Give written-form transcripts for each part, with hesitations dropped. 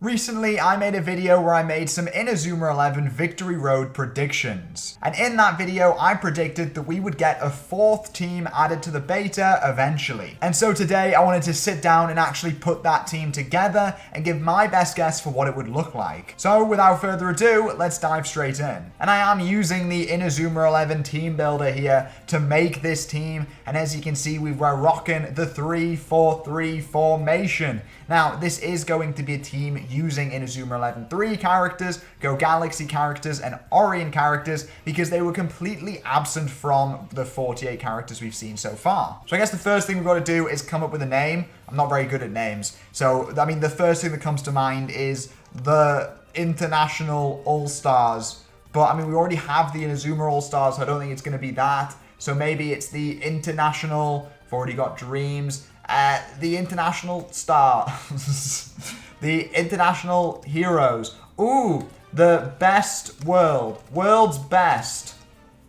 Recently, I made a video where I made some Inazuma 11 Victory Road predictions. And in that video, I predicted that we would get a fourth team added to the beta eventually. And so today, I wanted to sit down and actually put that team together and give my best guess for what it would look like. So without further ado, let's dive straight in. And I am using the Inazuma 11 team builder here to make this team. And as you can see, we're rocking the 3-4-3 formation. Now, this is going to be a team using Inazuma 11 3 characters, Go Galaxy characters, and Orion characters because they were completely absent from the 48 characters we've seen so far. So I guess the first thing we've got to do is come up with a name. I'm not very good at names. So, I mean, the first thing that comes to mind is the International All-Stars. But, I mean, we already have the Inazuma All-Stars, so I don't think it's going to be that. So maybe it's the International, we've already got Dreams, the International Stars, the International Heroes. Ooh, the Best World, World's Best.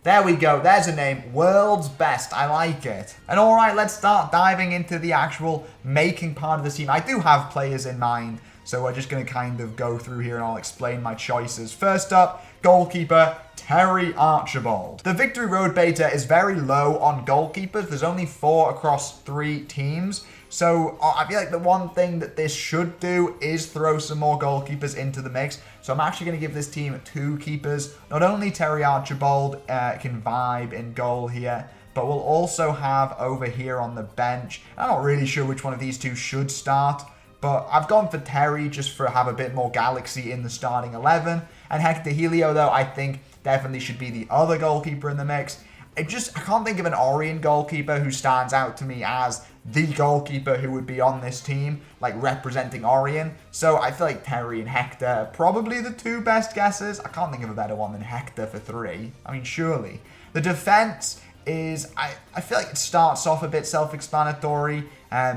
There we go, there's a name, World's Best, I like it. And alright, let's start diving into the actual making part of the team. I do have players in mind, so we're just going to kind of go through here and I'll explain my choices. First up, goalkeeper, Terry Archibald. The Victory Road beta is very low on goalkeepers. There's only 4 across 3 teams. So I feel like the one thing that this should do is throw some more goalkeepers into the mix. So I'm actually going to give this team 2 keepers. Not only Terry Archibald can vibe in goal here, but we'll also have over here on the bench. I'm not really sure which one of these 2 should start, but I've gone for Terry just for have a bit more Galaxy in the starting 11. And Hector Helio, though, I think definitely should be the other goalkeeper in the mix. I can't think of an Orion goalkeeper who stands out to me as the goalkeeper who would be on this team, like representing Orion. So I feel like Terry and Hector are probably the 2 best guesses. I can't think of a better one than Hector for 3. I mean, surely. The defense is, I feel like it starts off a bit self-explanatory,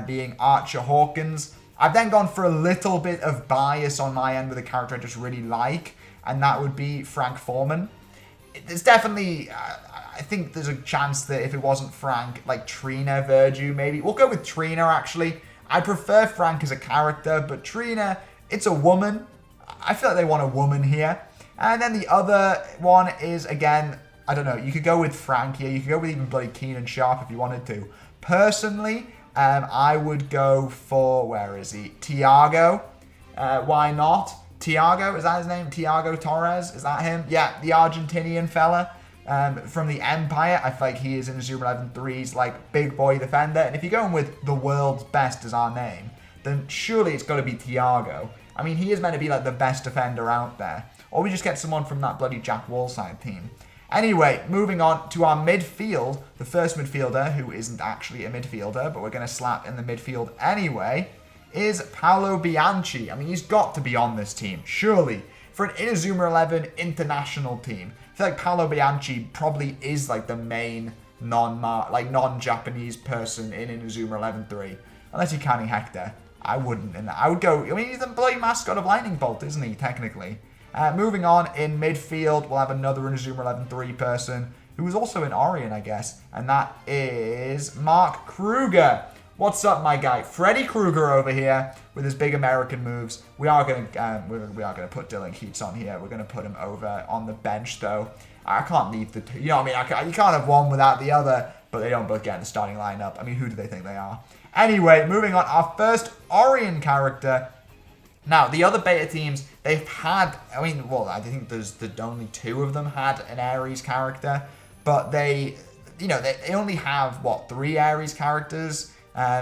being Archer Hawkins. I've then gone for a little bit of bias on my end with a character I just really like, and that would be Frank Foreman. There's definitely, I think there's a chance that if it wasn't Frank, like Trina Verju maybe. We'll go with Trina, actually. I prefer Frank as a character, but Trina, it's a woman. I feel like they want a woman here. And then the other one is, again, I don't know, you could go with Frank here. You could go with even bloody Keenan Sharp if you wanted to. Personally, I would go for, where is he? Tiago. Why not? Tiago, is that his name? Tiago Torres, is that him? Yeah, the Argentinian fella from the Empire. I feel like he is in Inazuma 11 3's like big boy defender. And if you're going with the world's best as our name, then surely it's got to be Tiago. I mean, he is meant to be like the best defender out there. Or we just get someone from that bloody Jack Wallside team. Anyway, moving on to our midfield. The first midfielder, who isn't actually a midfielder, but we're going to slap in the midfield anyway, is Paolo Bianchi. I mean, he's got to be on this team, surely. For an Inazuma 11 international team, I feel like Paolo Bianchi probably is like the main non-Japanese person in Inazuma 11 3. Unless you're counting Hector. I wouldn't. I would go, I mean, he's the bloody mascot of Lightning Bolt, isn't he, technically? Moving on, in midfield, we'll have another Inazuma 11 3 person, who is also in Orion, I guess. And that is Mark Kruger. What's up, my guy? Freddy Krueger over here with his big American moves. We are going to put Dylan Keats on here. We're going to put him over on the bench, though. I can't leave the two. You know what I mean? You can't have one without the other, but they don't both get in the starting lineup. I mean, who do they think they are? Anyway, moving on. Our first Orion character. Now, the other beta teams, they've had, I mean, well, I think there's only 2 of them had an Ares character, but they only have, 3 Ares characters?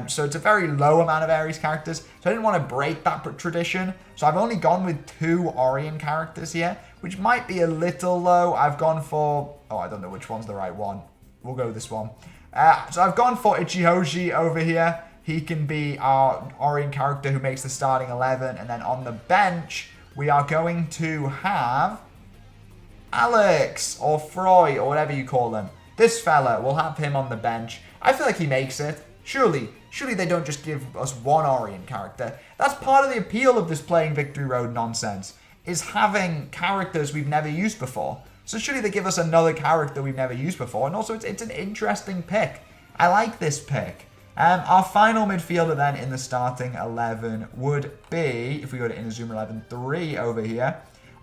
So it's a very low amount of Ares characters. So I didn't want to break that tradition. So I've only gone with 2 Orion characters here, which might be a little low. I've gone for, I don't know which one's the right one. We'll go with this one. So I've gone for Ichihoshi over here. He can be our Orion character who makes the starting 11. And then on the bench, we are going to have Alex or Froy or whatever you call them. This fella, we'll have him on the bench. I feel like he makes it. Surely they don't just give us 1 Orion character. That's part of the appeal of this playing Victory Road nonsense, is having characters we've never used before. So surely they give us another character we've never used before. And also, it's an interesting pick. I like this pick. Our final midfielder then in the starting 11 would be, if we go to Inazuma 11-3 over here,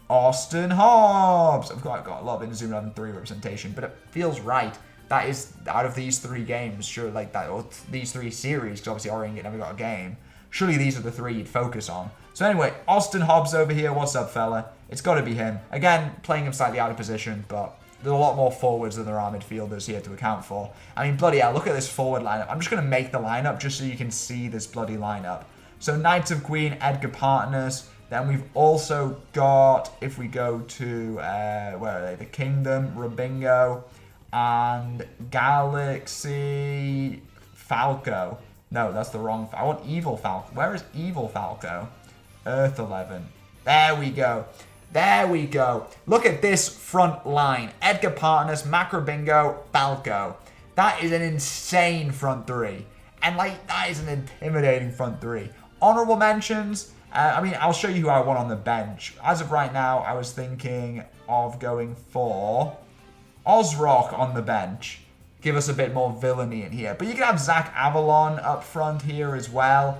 Austin Hobbs. I've got a lot of Inazuma 11-3 representation, but it feels right. That is, out of these 3 games, sure, like that, or these 3 series, because obviously Orion never got a game, surely these are the 3 you'd focus on. So anyway, Austin Hobbs over here, what's up, fella? It's got to be him. Again, playing him slightly out of position, but there's a lot more forwards than there are midfielders here to account for. I mean, bloody hell, look at this forward lineup. I'm just going to make the lineup just so you can see this bloody lineup. So Knights of Queen, Edgar Partners. Then we've also got, if we go to, where are they? The Kingdom, Rabingo, and Galaxy Falco. No, that's the wrong. I want Evil Falco. Where is Evil Falco? Earth 11. There we go. There we go. Look at this front line. Edgar Partners, Macro Bingo, Falco. That is an insane front 3. And, like, that is an intimidating front 3. Honorable mentions. I mean, I'll show you who I want on the bench. As of right now, I was thinking of going for Ozrock on the bench. Give us a bit more villainy in here. But you can have Zach Avalon up front here as well.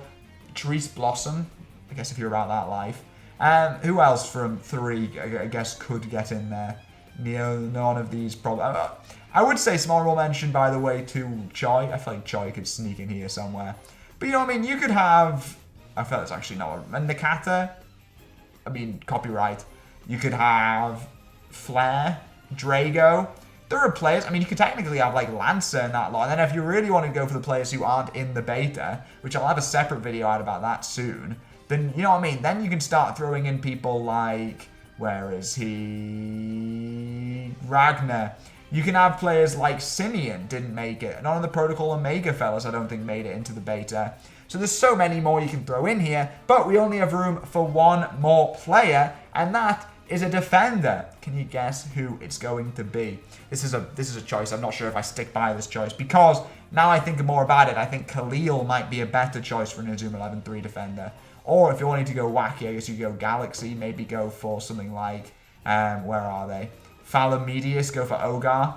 Therese Blossom. I guess if you're about that life. Who else from 3, I guess, could get in there? None of these probably. I would say some honorable mention, by the way, to Choi. I feel like Choi could sneak in here somewhere. But you know what I mean? You could have... I feel it's actually not... And Nakata, I mean, copyright. You could have Flair, Drago. There are players... I mean, you could technically have, like, Lancer in that lot. And then if you really want to go for the players who aren't in the beta, which I'll have a separate video out about that soon... Then, you know what I mean? Then you can start throwing in people like, where is he? Ragnar. You can have players like Simeon didn't make it. None of the Protocol Omega fellas, I don't think, made it into the beta. So there's so many more you can throw in here, but we only have room for 1 more player, and that is a defender. Can you guess who it's going to be? This is a choice. I'm not sure if I stick by this choice, because now I think more about it, I think Khalil might be a better choice for an Inazuma 11-3 defender. Or if you're wanting to go wacky, I guess you go Galaxy, maybe go for something like, where are they? Phalamedius, go for Ogar.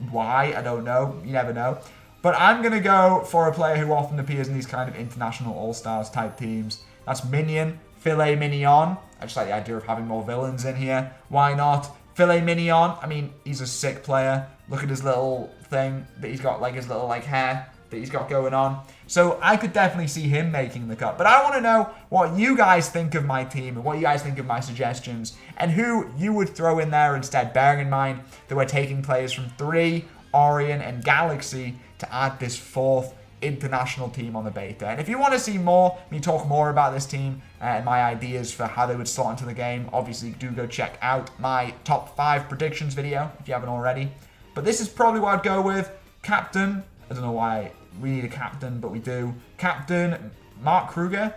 Why? I don't know. You never know. But I'm going to go for a player who often appears in these kind of international all-stars type teams. That's Minion, Filet Mignon. I just like the idea of having more villains in here. Why not? Filet Mignon, I mean, he's a sick player. Look at his little thing that he's got, like his little like hair that he's got going on. So I could definitely see him making the cut. But I want to know what you guys think of my team and what you guys think of my suggestions and who you would throw in there instead, bearing in mind that we're taking players from 3, Orion, and Galaxy to add this 4th international team on the beta. And if you want to see me talk more about this team and my ideas for how they would slot into the game, obviously do go check out my top 5 predictions video if you haven't already. But this is probably what I'd go with. Captain, I don't know why we need a captain, but we do. Captain Mark Kruger.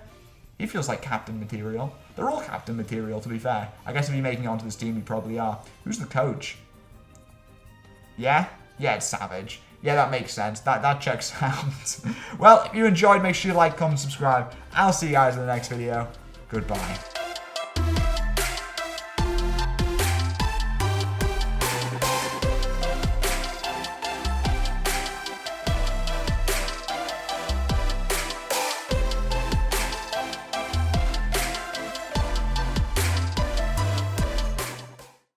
He feels like captain material. They're all captain material, to be fair. I guess if you're making it onto this team, you probably are. Who's the coach? Yeah? Yeah, it's Savage. Yeah, that makes sense. That checks out. Well, if you enjoyed, make sure you like, comment, subscribe. I'll see you guys in the next video. Goodbye.